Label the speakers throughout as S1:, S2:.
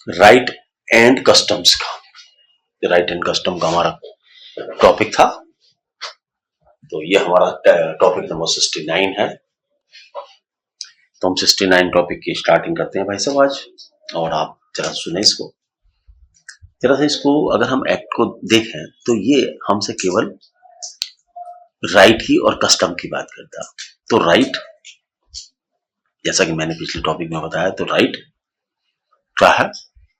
S1: Right and customs का, right and custom का हमारा टॉपिक था। तो ये हमारा टॉपिक नंबर 69 है। तो हम 69 टॉपिक की स्टार्टिंग करते हैं भाई साहब आज, और आप जरा सुने इसको जरा सा। इसको अगर हम एक्ट को देखें तो ये हमसे केवल राइट की और कस्टम की बात करता। तो राइट, जैसा कि मैंने पिछले टॉपिक में बताया, तो राइट क्या है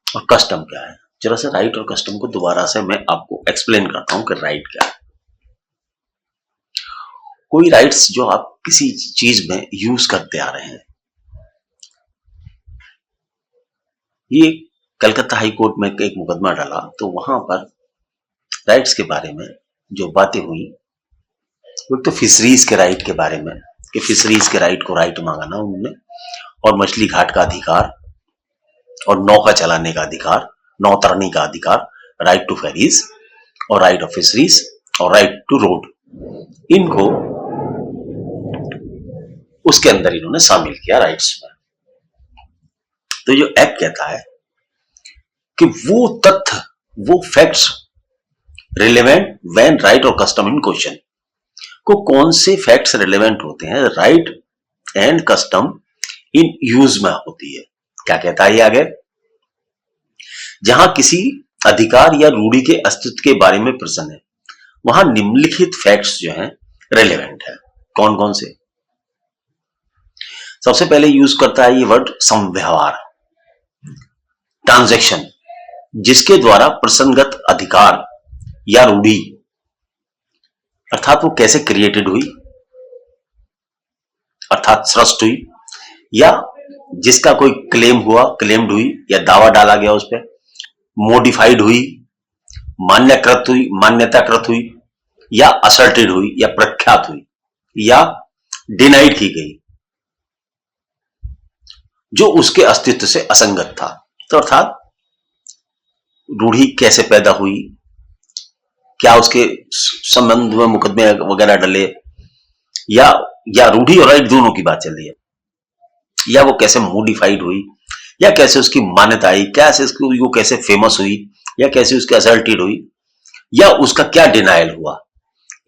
S1: और कस्टम क्या है। जरा सा राइट और कस्टम को दोबारा से मैं आपको एक्सप्लेन करता हूं कि राइट क्या है। कोई राइट्स जो आप किसी चीज में यूज करते आ रहे हैं, ये कलकत्ता हाई कोर्ट में एक मुकदमा डाला तो वहां पर राइट्स के बारे में जो बातें हुई, वो तो फिशरीज के राइट के बारे में कि फिशरीज के राइट को राइट मांगा ना उन्होंने, और मछली घाट का अधिकार और नौका चलाने का अधिकार, नौतरनी का अधिकार, राइट टू फेरीज और राइट ऑफ फिशरीज और राइट टू रोड, इनको उसके अंदर इन्होंने शामिल किया राइट्स में। तो जो एक्ट कहता है कि वो तथ्य, वो फैक्ट्स रिलेवेंट व्हेन राइट और कस्टम इन क्वेश्चन, को कौन से फैक्ट्स रिलेवेंट होते हैं right and custom in use में होती है। क्या कहता है ये आगे, जहां किसी अधिकार या रूढ़ी के अस्तित्व के बारे में प्रश्न है, वहां निम्नलिखित फैक्ट्स जो हैं रिलेवेंट है। कौन कौन से? सबसे पहले यूज करता है ये वर्ड समव्यवहार, ट्रांजैक्शन, जिसके द्वारा प्रसंगत अधिकार या रूढ़ी, अर्थात वो कैसे क्रिएटेड हुई, अर्थात सृष्ट हुई, या जिसका कोई क्लेम हुआ, क्लेम्ड हुई, या दावा डाला गया उस पर, मॉडिफाइड हुई, मान्यकृत हुई, मान्यताकृत हुई, या असर्टेड हुई, या प्रख्यात हुई, या डिनाइड की गई, जो उसके अस्तित्व से असंगत था। तो अर्थात रूढ़ी कैसे पैदा हुई, क्या उसके संबंध में मुकदमे वगैरह डले, या रूढ़ी और राइट दोनों की बात चल रही है, या वो कैसे मॉडिफाइड हुई, या कैसे उसकी मान्यता आई, कैसे वो कैसे फेमस हुई, या कैसे उसकी असर्टेड हुई, या उसका क्या डिनायल हुआ।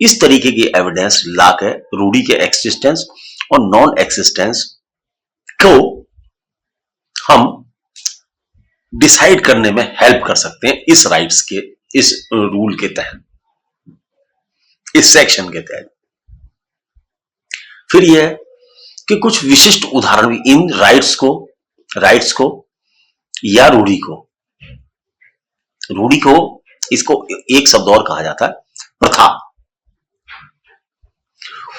S1: इस तरीके की एविडेंस लाकर रूढ़ी के एक्सिस्टेंस और नॉन एक्सिस्टेंस को हम डिसाइड करने में हेल्प कर सकते हैं इस राइट्स के, इस रूल के तहत, इस सेक्शन के तहत। फिर यह कि कुछ विशिष्ट उदाहरण भी इन राइट्स को या रूढ़ी को इसको एक शब्द और कहा जाता है, प्रथा।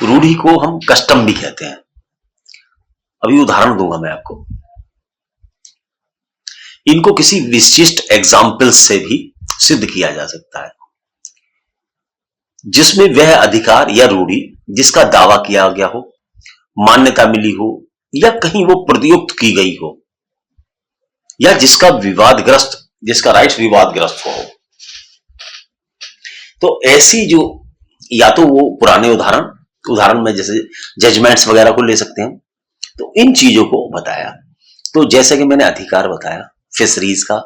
S1: रूढ़ी को हम कस्टम भी कहते हैं। अभी उदाहरण दूंगा मैं आपको। इनको किसी विशिष्ट एग्जाम्पल से भी सिद्ध किया जा सकता है, जिसमें वह अधिकार या रूढ़ी जिसका दावा किया गया हो, मान्यता मिली हो, या कहीं वो प्रयुक्त की गई हो, या जिसका राइट्स विवादग्रस्त हो। तो ऐसी जो, या तो वो पुराने उदाहरण में जैसे जजमेंट्स वगैरह को ले सकते हैं। तो इन चीजों को बताया। तो जैसे कि मैंने अधिकार बताया, फिशरीज का,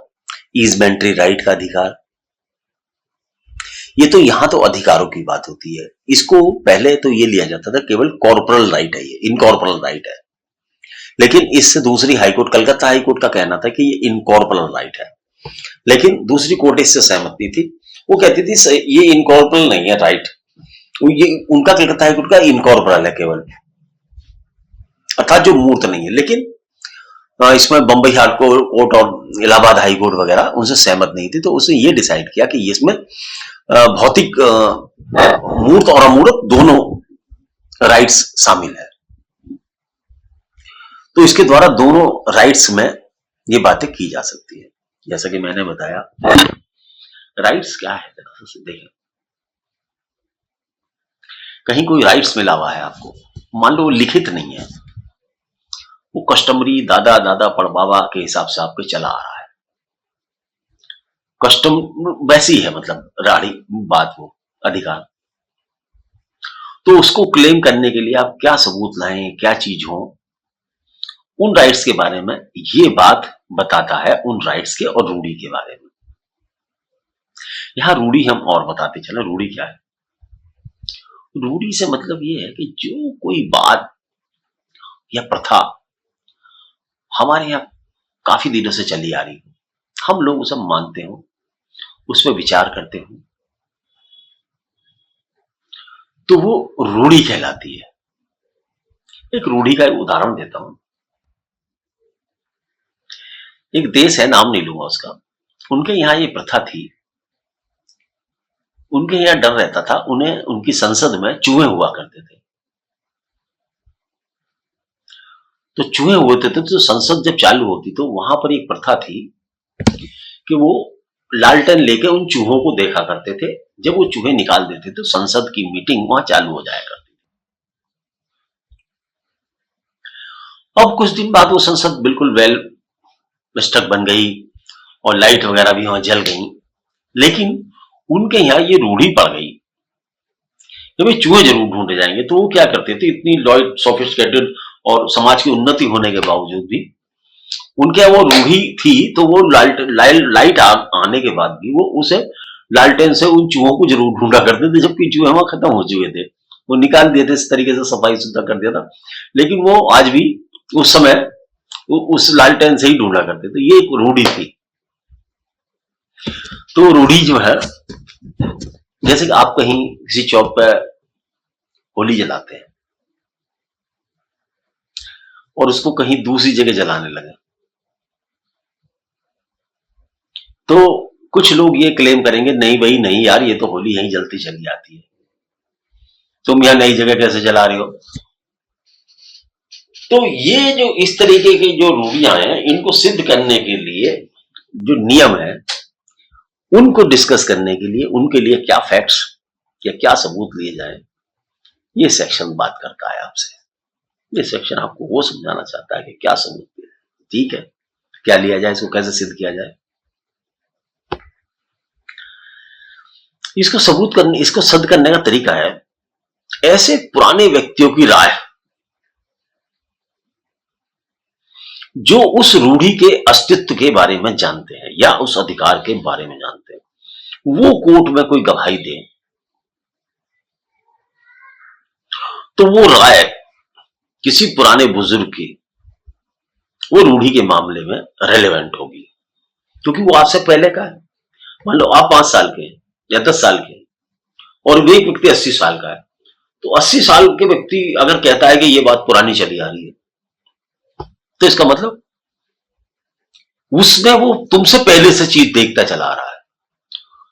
S1: ईजमेंट्री राइट का अधिकार, ये तो यहां तो अधिकारों की बात होती है। इसको पहले तो ये लिया जाता था केवल कॉर्पोरल राइट है, ये इनकॉर्पोरल राइट है। लेकिन इससे दूसरी हाईकोर्ट, कलकत्ता हाईकोर्ट का कहना था कि ये इनकॉर्पोरल राइट है, लेकिन दूसरी कोर्ट इससे सहमत नहीं थी। वो कहती थी ये इनकॉर्पोरल नहीं है राइट, ये उनका कलकत्ता हाईकोर्ट का इनकॉर्पोरल है केवल, अर्थात जो मूर्त नहीं है। लेकिन इसमें बंबई हाई कोर्ट और इलाहाबाद हाई कोर्ट वगैरह उनसे सहमत नहीं थी। तो उसने ये डिसाइड किया कि इसमें भौतिक मूर्त और अमूर्त दोनों राइट्स शामिल है। तो इसके द्वारा दोनों राइट्स में ये बातें की जा सकती है। जैसा कि मैंने बताया, राइट्स क्या है जरा से देखें। कहीं कोई राइट्स मिला हुआ है आपको, मान लो लिखित नहीं है, वो कस्टमरी दादा पड़बाबा के हिसाब से आपके चला आ रहा है, कस्टम वैसी है, मतलब राड़ी बात, वो अधिकार। तो उसको क्लेम करने के लिए आप क्या सबूत लाएं, क्या चीज हो, उन राइट्स के बारे में ये बात बताता है उन राइट्स के और रूढ़ी के बारे में। यहां रूढ़ी हम और बताते चले, रूढ़ी क्या है? रूढ़ी से मतलब ये है कि जो कोई बात या प्रथा हमारे यहाँ काफी दिनों से चली आ रही हो, हम लोग उसे मानते हो, उस पर विचार करते हो, तो वो रूढ़ी कहलाती है। एक रूढ़ी का एक उदाहरण देता हूं। एक देश है, नाम नहीं लूंगा उसका, उनके यहाँ ये प्रथा थी, उनके यहाँ डर रहता था, उन्हें उनकी संसद में चूहे हुआ करते थे। तो चूहे होते थे तो संसद जब चालू होती तो वहां पर एक प्रथा थी कि वो लालटेन लेके उन चूहों को देखा करते थे। जब वो चूहे निकाल देते तो संसद की मीटिंग वहां चालू हो जाया करती थी। अब कुछ दिन बाद वो संसद बिल्कुल वेल स्टक बन गई और लाइट वगैरह भी वहां जल गई, लेकिन उनके यहाँ ये रूढ़ी पड़ गई कि भाई चूहे जरूर ढूंढे जाएंगे। तो वो क्या करते थे, इतनी लॉयड सोफिस्टिकेटेड और समाज की उन्नति होने के बावजूद भी उनके यहाँ वो रूढ़ी थी, तो वो लाइट आने के बाद भी वो उसे लालटेन से उन चूहों को जरूर ढूंढा करते थे, जबकि चूहे वहां खत्म हो चुके थे। वो निकाल दिए थे, इस तरीके से सफाई सुथरा कर दिया था, लेकिन वो आज भी उस समय उस लालटेन से ही ढूंढा करते थे। ये एक रूढ़ी थी। तो रूढ़ी जो है, जैसे कि आप कहीं किसी चौक पे होली जलाते हैं और उसको कहीं दूसरी जगह जलाने लगे, तो कुछ लोग ये क्लेम करेंगे, नहीं भाई नहीं यार, ये तो होली यहीं जलती चली जाती है, तुम यहां नई जगह कैसे जला रहे हो। तो ये जो इस तरीके की जो रूढ़ियां हैं, इनको सिद्ध करने के लिए जो नियम है, उनको डिस्कस करने के लिए उनके लिए क्या फैक्ट्स या क्या सबूत लिए जाए, ये सेक्शन बात करता है आपसे। ये सेक्शन आपको वो समझाना चाहता है कि क्या सबूत लिया जाए, ठीक है, क्या लिया जाए, इसको कैसे सिद्ध किया जाए। इसको सिद्ध करने का तरीका है, ऐसे पुराने व्यक्तियों की राय जो उस रूढ़ी के अस्तित्व के बारे में जानते हैं या उस अधिकार के बारे में जानते हैं, वो कोर्ट में कोई गवाही दे तो वो राय किसी पुराने बुजुर्ग की वो रूढ़ी के मामले में रेलेवेंट होगी, क्योंकि वो आपसे पहले का है। मान लो आप 5 साल के हैं या 10 साल के हैं और वे एक व्यक्ति 80 साल का है, तो 80 साल के व्यक्ति अगर कहता है कि ये बात पुरानी चली आ रही है, तो इसका मतलब उसने वो तुमसे पहले से चीज देखता चला आ रहा है,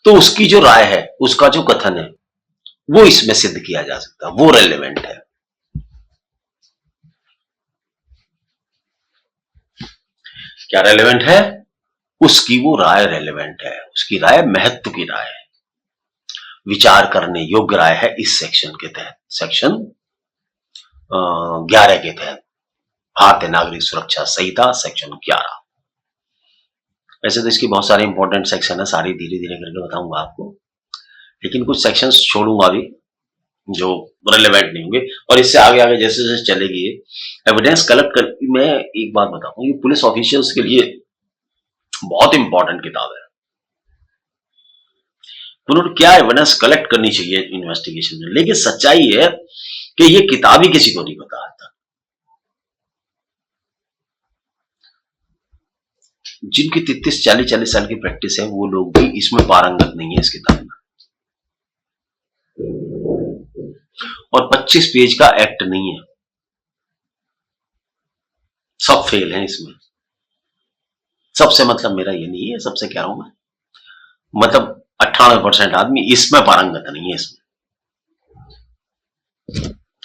S1: तो उसकी जो राय है, उसका जो कथन है, वो इसमें सिद्ध किया जा सकता है, वो रेलेवेंट है। क्या रेलेवेंट है? उसकी वो राय रेलेवेंट है, उसकी राय महत्व की राय है, विचार करने योग्य राय है। इस सेक्शन के तहत, सेक्शन 11 के तहत, भारतीय नागरिक सुरक्षा संहिता सेक्शन 11। वैसे तो इसकी बहुत सारे इंपॉर्टेंट सेक्शन है, सारी धीरे धीरे करके बताऊंगा आपको, लेकिन कुछ सेक्शंस छोड़ूंगा अभी जो रेलेवेंट नहीं होंगे, और इससे आगे आगे जैसे जैसे चलेगी एविडेंस कलेक्ट कर। मैं एक बात बताऊं, ये पुलिस ऑफिशियल्स के लिए बहुत इंपॉर्टेंट किताब है। उन्होंने क्या एविडेंस कलेक्ट करनी चाहिए इन्वेस्टिगेशन में, लेकिन सच्चाई है कि ये किताब ही किसी को नहीं पता आता। जिनकी 33-40 साल की प्रैक्टिस है, वो लोग भी इसमें पारंगत नहीं है इस किताब में। और 25 पेज का एक्ट नहीं है, सब फेल हैं इसमें। सबसे मतलब मेरा ये नहीं है, सबसे कह रहा हूं मैं, मतलब 98% आदमी इसमें पारंगत नहीं है। इसमें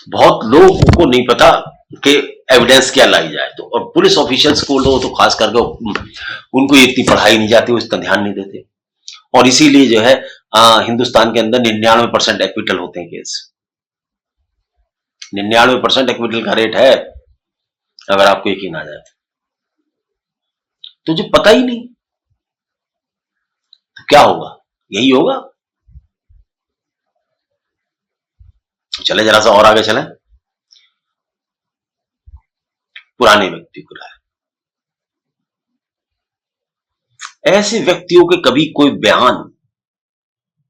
S1: बहुत लोगों को नहीं पता कि एविडेंस क्या लाई जाए, तो और पुलिस ऑफिशियल्स को लोग तो खास करके उनको इतनी पढ़ाई नहीं जाती, वो इतना ध्यान नहीं देते, और इसीलिए जो है हिंदुस्तान के अंदर 99% एक्विटल होते हैं केस। 99% एक्विटल का रेट है, अगर आपको यकीन आ जाए तो। जो पता ही नहीं तो क्या होगा, यही होगा। चले जरा सा और आगे चलें। पुराने व्यक्ति को राय, ऐसे व्यक्तियों के कभी कोई बयान,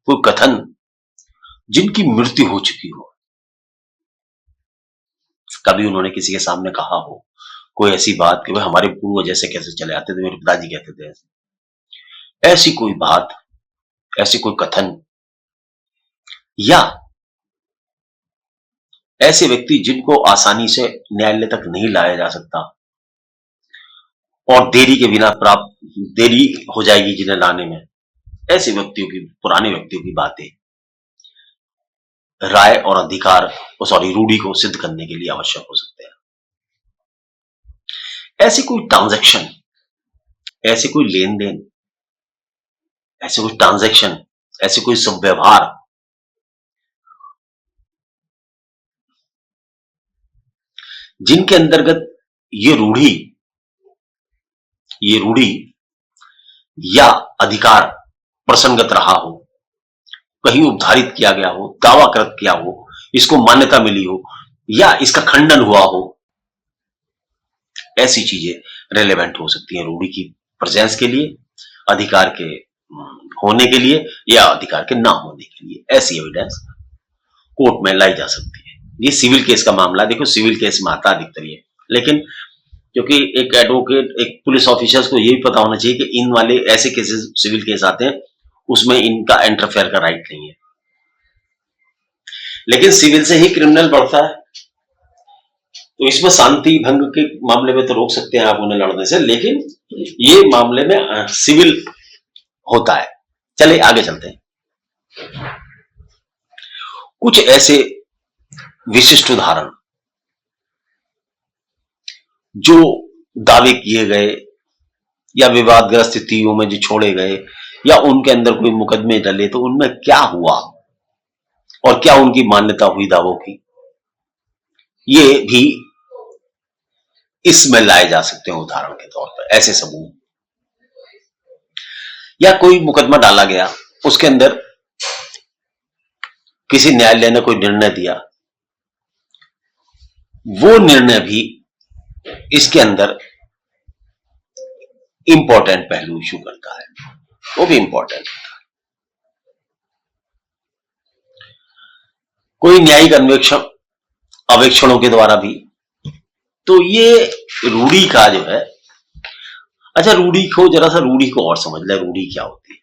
S1: कोई कथन जिनकी मृत्यु हो चुकी हो, कभी उन्होंने किसी के सामने कहा हो कोई ऐसी बात कि भाई हमारे पूर्वज ऐसे कैसे चले आते थे, मेरे पिताजी कहते थे ऐसी कोई बात, ऐसी कोई कथन, या ऐसे व्यक्ति जिनको आसानी से न्यायालय तक नहीं लाया जा सकता और देरी के बिना प्राप्त, देरी हो जाएगी जिन्हें लाने में, ऐसे व्यक्तियों की, पुराने व्यक्तियों की बातें राय और अधिकार, सॉरी, रूढ़ी को सिद्ध करने के लिए आवश्यक हो सकते हैं। ऐसी कोई ट्रांजैक्शन, ऐसे कोई लेन देन, ऐसे कोई ट्रांजैक्शन, ऐसे कोई व्यवहार जिनके अंतर्गत ये रूढ़ी या अधिकार प्रसंगत रहा हो, कहीं उपधारित किया गया हो, दावाकृत किया हो, इसको मान्यता मिली हो या इसका खंडन हुआ हो, ऐसी चीजें रेलेवेंट हो सकती हैं रूढ़ी की प्रेजेंस के लिए, अधिकार के होने के लिए या अधिकार के ना होने के लिए। ऐसी एविडेंस कोर्ट में लाई जा सकती है। ये सिविल केस का मामला, देखो सिविल केस में आता अधिकतर ये, लेकिन क्योंकि एक एडवोकेट, एक पुलिस ऑफिसर्स को ये भी पता होना चाहिए कि इन वाले ऐसे केसेस, सिविल केस आते हैं, उसमें इनका इंटरफेयर का राइट नहीं है। लेकिन सिविल से ही क्रिमिनल बढ़ता है, तो इसमें शांति भंग के मामले में तो रोक सकते हैं आप उन्हें लड़ने से, लेकिन ये मामले में सिविल होता है। चले आगे चलते हैं। कुछ ऐसे विशिष्ट उदाहरण जो दावे किए गए या विवादग्रस्त स्थितियों में जो छोड़े गए या उनके अंदर कोई मुकदमे डले, तो उनमें क्या हुआ और क्या उनकी मान्यता हुई दावों की, ये भी इसमें लाए जा सकते हैं उदाहरण के तौर पर। ऐसे सबूत, या कोई मुकदमा डाला गया, उसके अंदर किसी न्यायालय ने कोई निर्णय दिया, वो निर्णय भी इसके अंदर इंपॉर्टेंट पहलू इशू करता है, वो भी इंपॉर्टेंट है। कोई न्यायिक अवेक्षणों के द्वारा भी, तो ये रूढ़ी का जो है, अच्छा रूढ़ी को जरा सा, रूढ़ी को और समझ ले, रूढ़ी क्या होती है।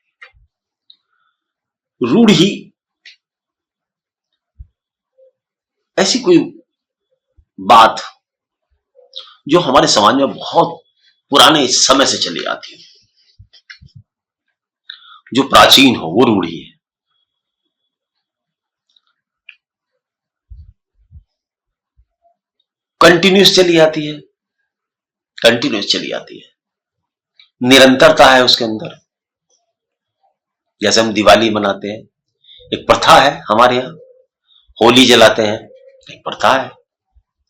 S1: रूढ़ी ऐसी कोई बात जो हमारे समाज में बहुत पुराने समय से चली आती है, जो प्राचीन हो, वो रूढ़ी है। कंटिन्यूस चली आती है, कंटिन्यूस चली आती है, निरंतरता है उसके अंदर। जैसे हम दिवाली मनाते हैं, एक प्रथा है हमारे यहां, होली जलाते हैं, एक प्रथा है,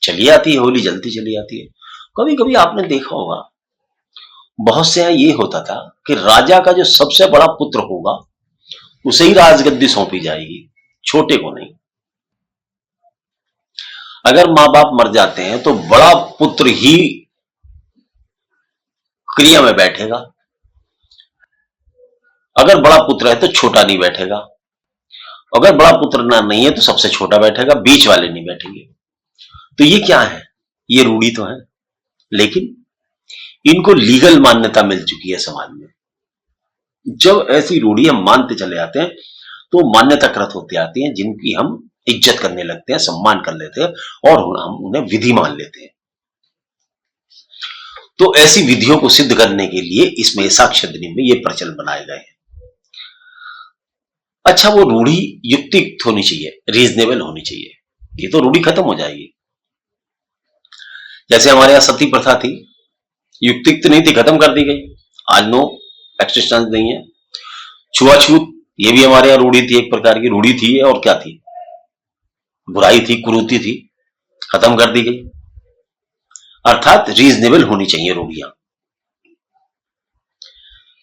S1: चली आती है, होली जलती चली आती है। कभी कभी आपने देखा होगा, बहुत से यहाँ ये होता था कि राजा का जो सबसे बड़ा पुत्र होगा उसे ही राजगद्दी सौंपी जाएगी, छोटे को नहीं। अगर मां बाप मर जाते हैं तो बड़ा पुत्र ही क्रिया में बैठेगा, अगर बड़ा पुत्र है तो छोटा नहीं बैठेगा, अगर बड़ा पुत्र ना नहीं है तो सबसे छोटा बैठेगा, बीच वाले नहीं बैठेंगे। तो ये क्या है, ये रूढ़ी तो है, लेकिन इनको लीगल मान्यता मिल चुकी है समाज में। जब ऐसी रूढ़ी हम मानते चले आते हैं तो मान्यताकृत होती आती हैं, जिनकी हम इज्जत करने लगते हैं, सम्मान कर लेते हैं और हम उन्हें विधि मान लेते हैं। तो ऐसी विधियों को सिद्ध करने के लिए इसमें साक्ष्य अधिनियम में ये प्रचलन बनाए गए हैं। अच्छा, वो रूढ़ी युक्तियुक्त होनी चाहिए, रीजनेबल होनी चाहिए, ये तो रूढ़ी खत्म हो जाएगी। जैसे हमारे यहां सती प्रथा थी, युक्तियुक्त नहीं थी, खत्म कर दी गई, आज नो एक्सिस्टेंस नहीं है। छुआछूत, ये भी हमारे यहां रूढ़ी थी, एक प्रकार की रूढ़ी थी, और क्या थी, बुराई थी, कुरीति थी, खत्म कर दी गई। अर्थात रीजनेबल होनी चाहिए रूढ़ियां,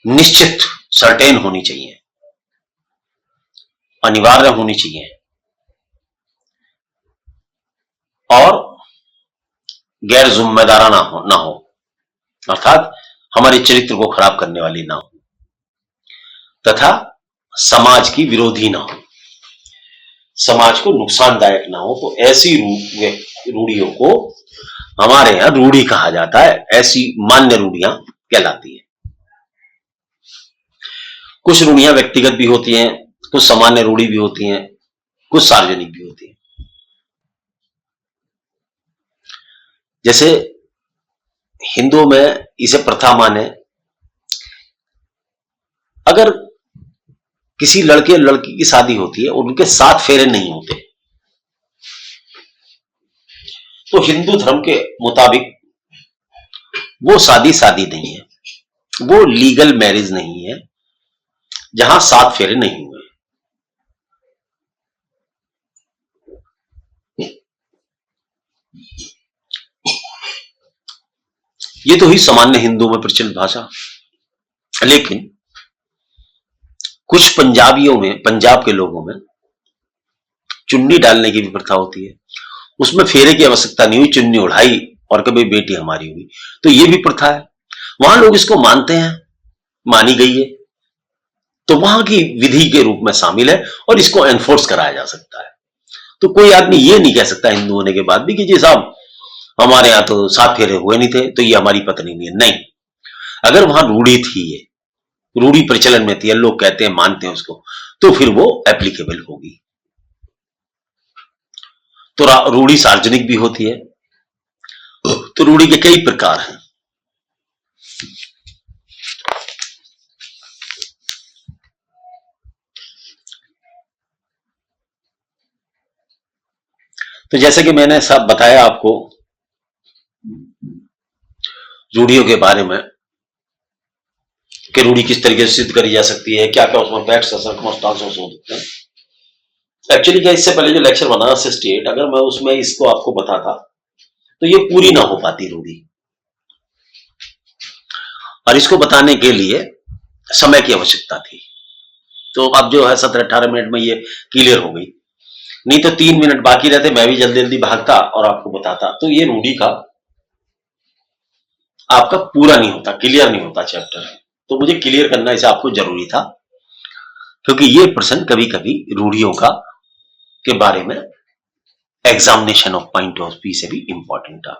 S1: निश्चित, सर्टेन होनी चाहिए, अनिवार्य होनी चाहिए और गैर जिम्मेदाराना ना हो, अर्थात हमारे चरित्र को खराब करने वाली ना हो। तथा समाज की विरोधी ना हो, समाज को नुकसानदायक ना हो, तो ऐसी रूढ़ियों को हमारे यहां रूढ़ी कहा जाता है। ऐसी मान्य रूढ़ियां कहलाती है। कुछ रूढ़ियां व्यक्तिगत भी होती हैं, कुछ सामान्य रूढ़ी भी होती हैं, कुछ सार्वजनिक भी होती हैं। जैसे हिंदुओं में इसे प्रथा माने, अगर किसी लड़के लड़की की शादी होती है और उनके 7 फेरे नहीं होते, तो हिंदू धर्म के मुताबिक वो शादी शादी नहीं है, वो लीगल मैरिज नहीं है जहां 7 फेरे नहीं हुए। ये तो हुई सामान्य हिंदुओं में प्रचलित भाषा। लेकिन कुछ पंजाबियों में, पंजाब के लोगों में चुन्नी डालने की भी प्रथा होती है। उसमें फेरे की आवश्यकता नहीं हुई, चुन्नी उड़ाई और कभी बेटी हमारी हुई, तो ये भी प्रथा है। वहां लोग इसको मानते हैं, मानी गई है, तो वहां की विधि के रूप में शामिल है और इसको एनफोर्स कराया जा सकता है। तो कोई आदमी ये नहीं कह सकता हिंदू होने के बाद भी कि जी साहब हमारे यहाँ तो 7 फेरे हुए नहीं थे तो ये हमारी पत्नी नहीं है। नहीं, अगर वहां रूढ़ी थी, ये रूढ़ी प्रचलन में थी, लोग कहते हैं, मानते हैं उसको, तो फिर वो एप्लीकेबल होगी। तो रूढ़ी सार्वजनिक भी होती है। तो रूढ़ी के कई प्रकार हैं। तो जैसे कि मैंने सब बताया आपको रूढ़ियों के बारे में कि रूढ़ी किस तरीके से सिद्ध करी जा सकती है, क्या क्या उसमें फैक्ट्स और सर्कमस्टांसेस हो सकते हैं। एक्चुअली क्या, इससे पहले जो लेक्चर बना 68, अगर मैं उसमें इसको आपको बताता तो ये पूरी ना हो पाती रूढ़ी, और इसको बताने के लिए समय की आवश्यकता थी। तो अब जो है 17-18 मिनट में ये क्लियर हो गई। नहीं तो 3 मिनट बाकी रहते, मैं भी जल्दी जल्दी भागता और आपको बताता, तो ये रूढ़ी का आपका पूरा नहीं होता, क्लियर नहीं होता चैप्टर। तो मुझे क्लियर करना इसे आपको जरूरी था, क्योंकि ये प्रश्न कभी कभी रूढ़ियों का के बारे में examination of point of view से भी इंपॉर्टेंट था।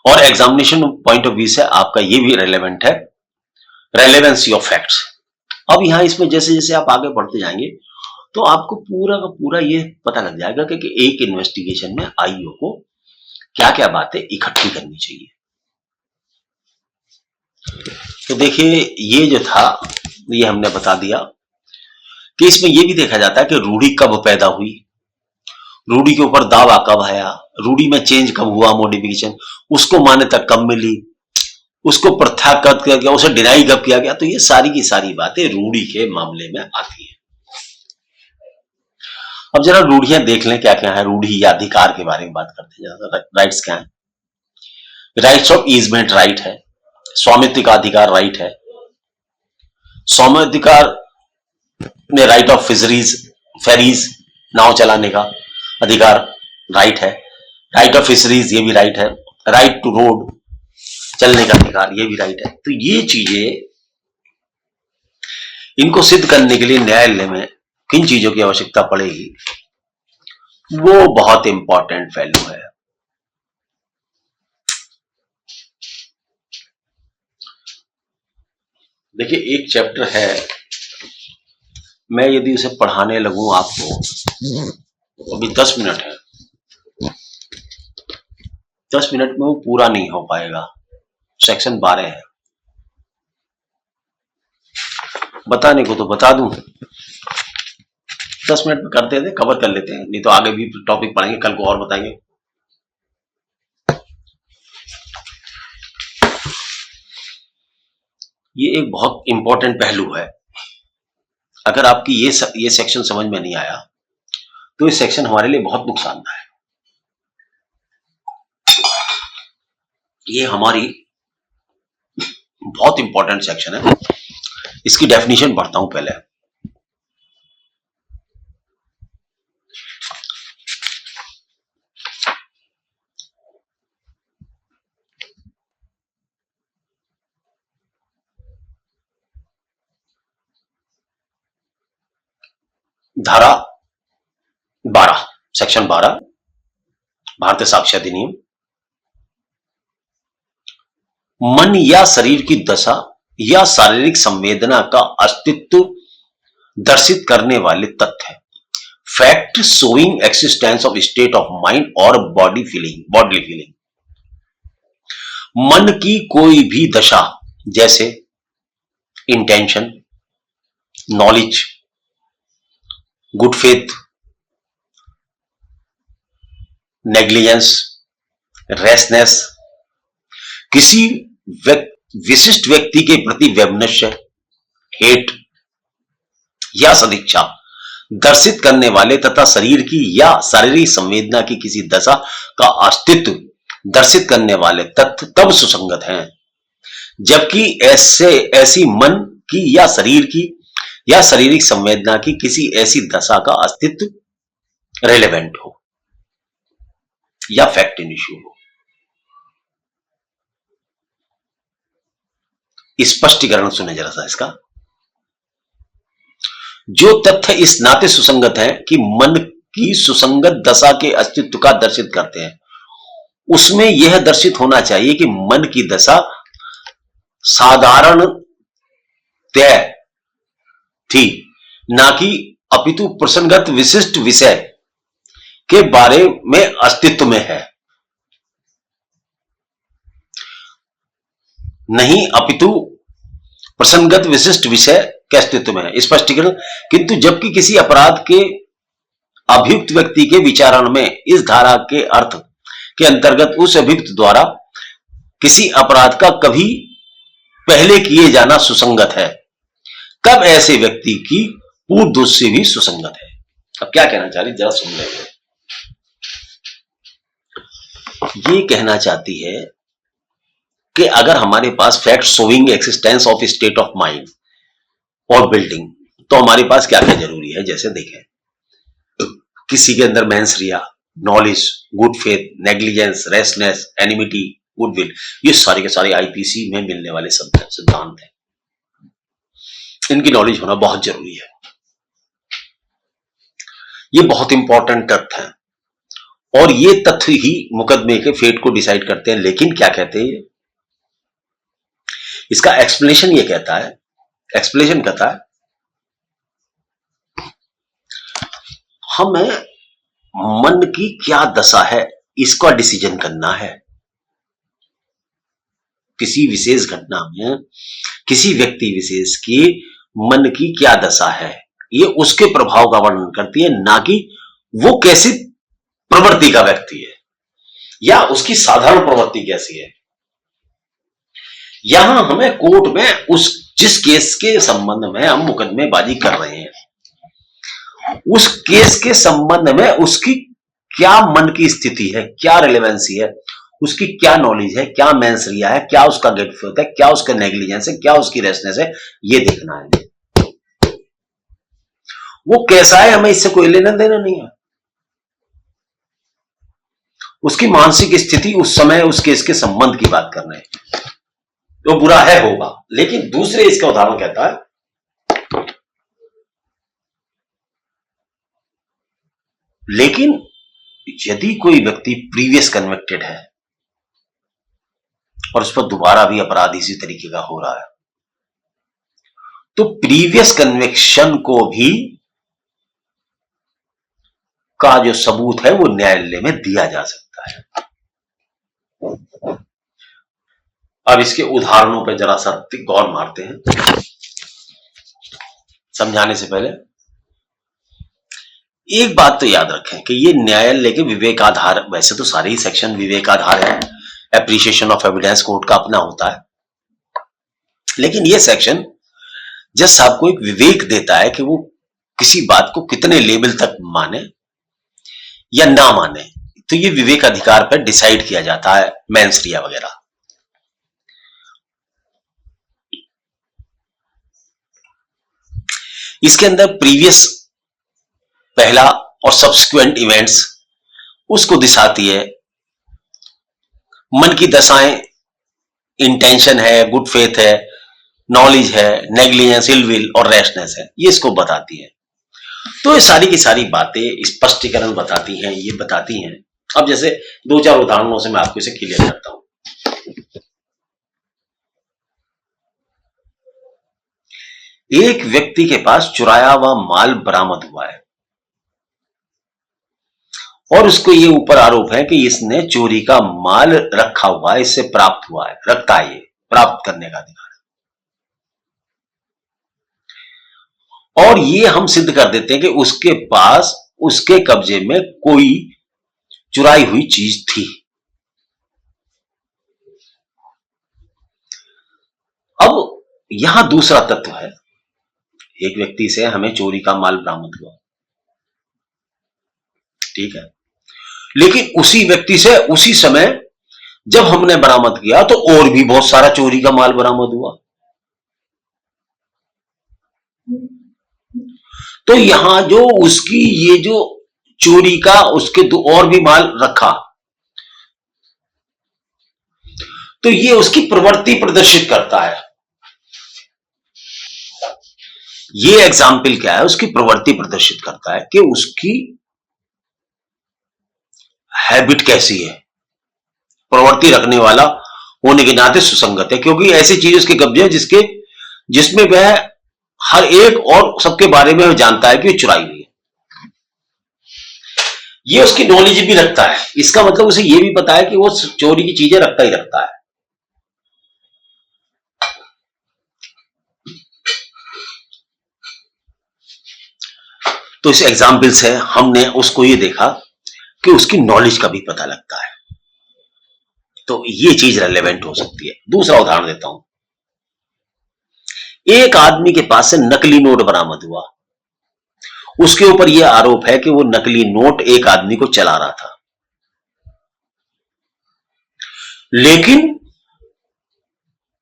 S1: और एग्जामिनेशन पॉइंट ऑफ व्यू से आपका ये भी रेलेवेंट है, रेलेवेंसी ऑफ फैक्ट्स। अब यहां इसमें जैसे जैसे आप आगे बढ़ते जाएंगे तो आपको पूरा का पूरा ये पता लग जाएगा कि एक इन्वेस्टिगेशन में आईओ को क्या क्या बातें इकट्ठी करनी चाहिए। तो देखिए, ये जो था ये हमने बता दिया कि इसमें ये भी देखा जाता है कि रूढ़ी कब पैदा हुई, रूढ़ी के ऊपर दावा कब आया, रूढ़ी में चेंज कब हुआ, मॉडिफिकेशन, उसको मान्यता कब मिली, उसको प्रथा कब किया गया, उसे डिनाई कब किया गया। तो ये सारी की सारी बातें रूढ़ी के मामले में आती है। अब जरा रूढ़ियां देख लें क्या क्या है। रूढ़ी या अधिकार के बारे में बात करते हैं। राइट्स क्या है? राइट्स ऑफ ईजमेंट राइट है, स्वामित्व का अधिकार राइट है। स्वामित्वाधिकार में राइट ऑफ फिशरीज, फेरीज, नाव चलाने का अधिकार राइट है। राइट ऑफ फिशरीज ये भी राइट है। राइट टू रोड, चलने का अधिकार, ये भी राइट है। तो ये चीजें, इनको सिद्ध करने के लिए न्यायालय में किन चीजों की आवश्यकता पड़ेगी, वो बहुत इंपॉर्टेंट वैल्यू है। देखिए, एक चैप्टर है, मैं यदि उसे पढ़ाने लगूं आपको, अभी 10 मिनट है, 10 मिनट में वो पूरा नहीं हो पाएगा। सेक्शन 12 है, बताने को तो बता दूं, 10 मिनट में करते थे, कवर कर लेते हैं, नहीं तो आगे भी टॉपिक पढ़ेंगे, कल को और बताएंगे। ये एक बहुत इंपॉर्टेंट पहलू है। अगर आपकी ये सेक्शन समझ में नहीं आया तो ये सेक्शन हमारे लिए बहुत नुकसानदायक है। ये हमारी बहुत इंपॉर्टेंट सेक्शन है। इसकी डेफिनेशन पढ़ता हूं पहले। धारा 12, सेक्शन 12 भारतीय साक्ष्य अधिनियम, मन या शरीर की दशा या शारीरिक संवेदना का अस्तित्व दर्शित करने वाले तथ्य, fact showing existence of state of mind और बॉडली फीलिंग। मन की कोई भी दशा जैसे intention, knowledge, good faith, negligence, rashness, किसी विशिष्ट व्यक्ति के प्रति वैमनस्य, हेट या सदिच्छा दर्शित करने वाले तथा शरीर की या शारीरिक संवेदना की किसी दशा का अस्तित्व दर्शित करने वाले तथ्य तब सुसंगत हैं जबकि ऐसी मन की या शरीर की या शारीरिक संवेदना की किसी ऐसी दशा का अस्तित्व रेलेवेंट हो या फैक्ट इन इश्यू हो। स्पष्टीकरण सुने जरा सा इसका। जो तथ्य इस नाते सुसंगत है कि मन की सुसंगत दशा के अस्तित्व का दर्शित करते हैं, उसमें यह दर्शित होना चाहिए कि मन की दशा साधारण तय थी, ना कि अपितु प्रसंगत विशिष्ट विषय के बारे में अस्तित्व में है, नहीं अपितु प्रसंगत विशिष्ट विषय के अस्तित्व में है। स्पष्टीकरण, किंतु जबकि किसी अपराध के अभियुक्त व्यक्ति के विचारण में इस धारा के अर्थ के अंतर्गत उस अभियुक्त द्वारा किसी अपराध का कभी पहले किए जाना सुसंगत है, कब ऐसे व्यक्ति की पूर्व दोष से भी सुसंगत है। अब क्या कहना चाह रही जरा सुन लेंगे। ये कहना चाहती है कि अगर हमारे पास fact showing existence of state of mind और बिल्डिंग, तो हमारे पास क्या क्या जरूरी है। जैसे देखें, किसी के अंदर mens rea, knowledge, good faith, negligence, rashness, enmity, goodwill, ये सारे के सारे आईपीसी में मिलने वाले सिद्धांत हैं। इनकी नॉलेज होना बहुत जरूरी है। ये बहुत इंपॉर्टेंट तथ्य है और ये तथ्य ही मुकदमे के फेट को डिसाइड करते हैं। लेकिन क्या कहते हैं, इसका एक्सप्लेनेशन ये कहता है, एक्सप्लेनेशन कहता है हमें मन की क्या दशा है इसका डिसीजन करना है। किसी विशेष घटना में किसी व्यक्ति विशेष की मन की क्या दशा है, ये उसके प्रभाव का वर्णन करती है, ना कि वो कैसी प्रवृत्ति का व्यक्ति है या उसकी साधारण प्रवृत्ति कैसी है। यहां हमें कोर्ट में उस जिस केस के संबंध में हम मुकदमेबाजी कर रहे हैं, उस केस के संबंध में उसकी क्या मन की स्थिति है, क्या रिलेवेंसी है, उसकी क्या नॉलेज है, क्या मेंसरिया है, क्या उसका गेट फेथ है, क्या उसका नेग्लिजेंस है, क्या उसकी रेसनेस है, ये देखना है। वो कैसा है हमें इससे कोई लेना देना नहीं है। उसकी मानसिक स्थिति उस समय उस केस के संबंध की बात करना है। तो बुरा है होगा, लेकिन दूसरे इसका उदाहरण कहता है लेकिन यदि कोई व्यक्ति प्रीवियस कन्विक्टेड है और उस पर दोबारा भी अपराध इसी तरीके का हो रहा है, तो प्रीवियस कन्विक्शन को भी का जो सबूत है वो न्यायालय में दिया जा सकता है। अब इसके उदाहरणों पर जरा सा गौर मारते हैं। समझाने से पहले एक बात तो याद रखें कि ये न्यायालय के विवेकाधार, वैसे तो सारे ही सेक्शन विवेकाधार है, एप्रिसिएशन ऑफ एविडेंस कोर्ट का अपना होता है, लेकिन ये सेक्शन जज साहब को एक विवेक देता है कि वो किसी बात को कितने लेवल तक माने या ना माने। तो ये विवेक अधिकार पर डिसाइड किया जाता है, मेंसरिया वगैरह। इसके अंदर प्रीवियस पहला और सब्सिक्वेंट इवेंट्स उसको दिखाती है। मन की दशाएं इंटेंशन है, गुड फेथ है, नॉलेज है, नेग्लिजेंस, इलविल और रैशनेस है, ये इसको बताती है। तो ये सारी की सारी बातें स्पष्टीकरण बताती हैं, ये बताती हैं। अब जैसे दो चार उदाहरणों से मैं आपको इसे क्लियर करता हूं। एक व्यक्ति के पास चुराया हुआ माल बरामद हुआ है और उसको ये ऊपर आरोप है कि इसने चोरी का माल रखा हुआ है, इससे प्राप्त हुआ है, रखता है, ये प्राप्त करने का अधिकार है। और ये हम सिद्ध कर देते हैं कि उसके पास, उसके कब्जे में कोई चुराई हुई चीज थी। अब यहां दूसरा तत्व है, एक व्यक्ति से हमें चोरी का माल बरामद हुआ, ठीक है, लेकिन उसी व्यक्ति से उसी समय जब हमने बरामद किया तो और भी बहुत सारा चोरी का माल बरामद हुआ। तो यहां जो उसकी ये जो चोरी का उसके दो और भी माल रखा, तो ये उसकी प्रवृत्ति प्रदर्शित करता है। ये एग्जाम्पल क्या है, उसकी प्रवृत्ति प्रदर्शित करता है कि उसकी हैबिट कैसी है, प्रवृत्ति रखने वाला होने के नाते सुसंगत है, क्योंकि ऐसी चीज उसके कब्जे है जिसमें वह हर एक और सबके बारे में जानता है कि चुराई हुई है। ये उसकी नॉलेज भी रखता है, इसका मतलब उसे ये भी पता है कि वो चोरी की चीजें रखता ही रखता है। तो इस एग्जाम्पल से हमने उसको ये देखा कि उसकी नॉलेज का भी पता लगता है, तो ये चीज रेलेवेंट हो सकती है। दूसरा उदाहरण देता हूं, एक आदमी के पास से नकली नोट बरामद हुआ, उसके ऊपर यह आरोप है कि वो नकली नोट एक आदमी को चला रहा था, लेकिन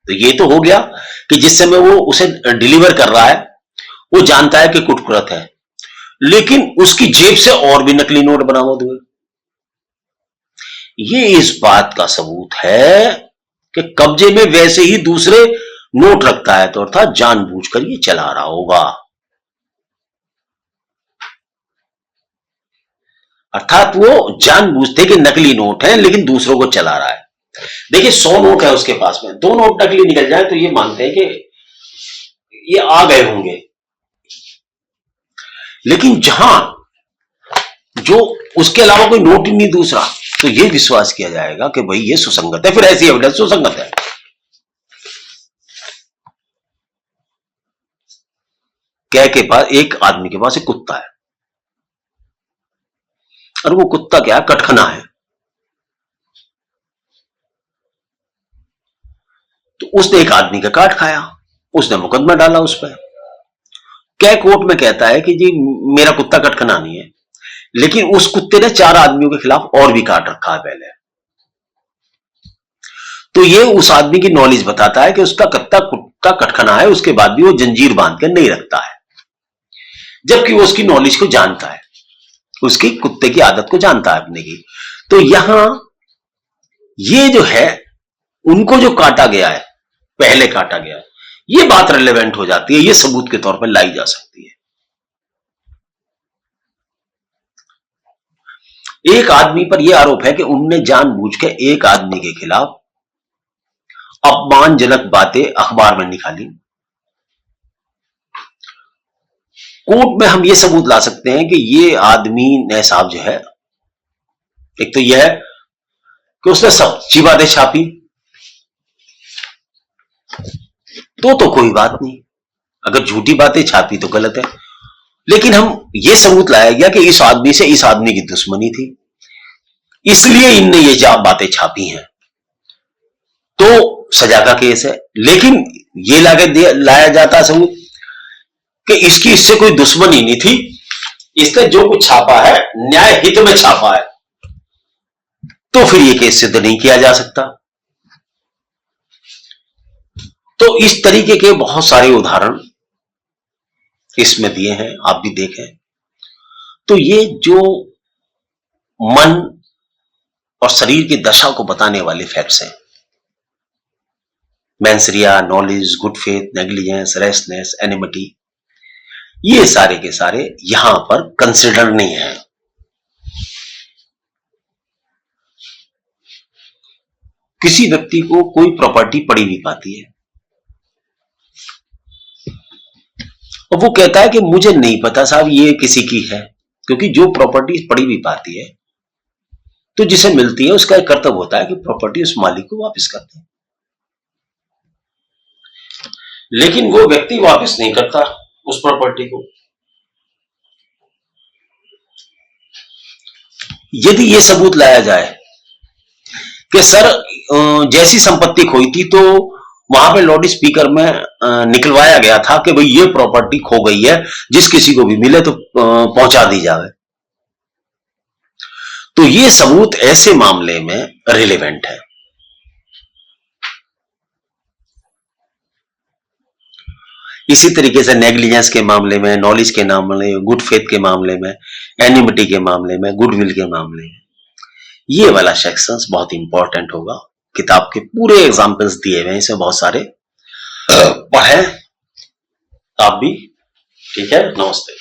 S1: तो ये तो हो गया कि जिस समय वो उसे डिलीवर कर रहा है वो जानता है कि कुटकुरत है, लेकिन उसकी जेब से और भी नकली नोट बरामद हुए। ये इस बात का सबूत है कि कब्जे में वैसे ही दूसरे नोट रखता है, तो अर्थात जानबूझकर ये चला रहा होगा, अर्थात वो जानबूझते कि नकली नोट है लेकिन दूसरों को चला रहा है। देखिए 100 नोट है उसके पास में, 2 नोट नकली निकल जाए तो ये मानते हैं कि ये आ गए होंगे, लेकिन जहां जो उसके अलावा कोई नोट ही नहीं दूसरा, तो ये विश्वास किया जाएगा कि भाई ये सुसंगत है, फिर ऐसी एविडेंस सुसंगत है। कै के पास, एक आदमी के पास एक कुत्ता है और वो कुत्ता क्या, कटखना है। तो उसने एक आदमी का काट खाया, उसने मुकदमा डाला उस पर। कै कोर्ट में कहता है कि जी मेरा कुत्ता कटखना नहीं है, लेकिन उस कुत्ते ने 4 आदमियों के खिलाफ और भी काट रखा है पहले, तो ये उस आदमी की नॉलेज बताता है कि उसका कुत्ता कटखना है, उसके बाद भी वो जंजीर बांध कर नहीं रखता है, जबकि वो उसकी नॉलेज को जानता है, उसकी कुत्ते की आदत को जानता है अपने की। तो यहां ये जो है, उनको जो काटा गया है, पहले काटा गया, ये बात रिलेवेंट हो जाती है, ये सबूत के तौर पर लाई जा सकती है। एक आदमी पर यह आरोप है कि उनने जानबूझ के एक आदमी के खिलाफ अपमानजनक बातें अखबार में निकाली। कोर्ट में हम ये सबूत ला सकते हैं कि ये आदमी ने साहब जो है, एक तो यह है कि उसने सच्ची बातें छापी, तो कोई बात नहीं, अगर झूठी बातें छापी तो गलत है, लेकिन हम ये सबूत लाया गया कि इस आदमी से इस आदमी की दुश्मनी थी, इसलिए इनने ये बातें छापी हैं, तो सजा का केस है। लेकिन ये लाया जाता सबूत कि इसकी इससे कोई दुश्मनी नहीं थी, इसने जो कुछ छापा है न्याय हित में छापा है, तो फिर ये केस सिद्ध नहीं किया जा सकता। तो इस तरीके के बहुत सारे उदाहरण इसमें दिए हैं, आप भी देखें। तो ये जो मन और शरीर की दशा को बताने वाले फैक्ट्स हैं, mens rea, knowledge, good faith, negligence, rashness, enmity, ये सारे के सारे यहां पर कंसिडर नहीं है। किसी व्यक्ति को कोई प्रॉपर्टी पड़ी भी पाती है और वो कहता है कि मुझे नहीं पता साहब ये किसी की है, क्योंकि जो प्रॉपर्टी पड़ी भी पाती है तो जिसे मिलती है उसका एक कर्तव्य होता है कि प्रॉपर्टी उस मालिक को वापस कर दे, लेकिन वो व्यक्ति वापस नहीं करता उस प्रॉपर्टी को। यदि ये सबूत लाया जाए कि सर जैसी संपत्ति खोई थी तो वहां पे लाउड स्पीकर में निकलवाया गया था कि भाई ये प्रॉपर्टी खो गई है, जिस किसी को भी मिले तो पहुंचा दी जाए, तो ये सबूत ऐसे मामले में रिलेवेंट है। इसी तरीके से नेग्लिजेंस के मामले में, नॉलेज के मामले में, गुड फेथ के मामले में, एनिमिटी के मामले में, गुडविल के मामले में, ये वाला सेक्शंस बहुत इंपॉर्टेंट होगा। किताब के पूरे एग्जाम्पल्स दिए हुए हैं, इसमें बहुत सारे पढ़ें आप भी। ठीक है, नमस्ते।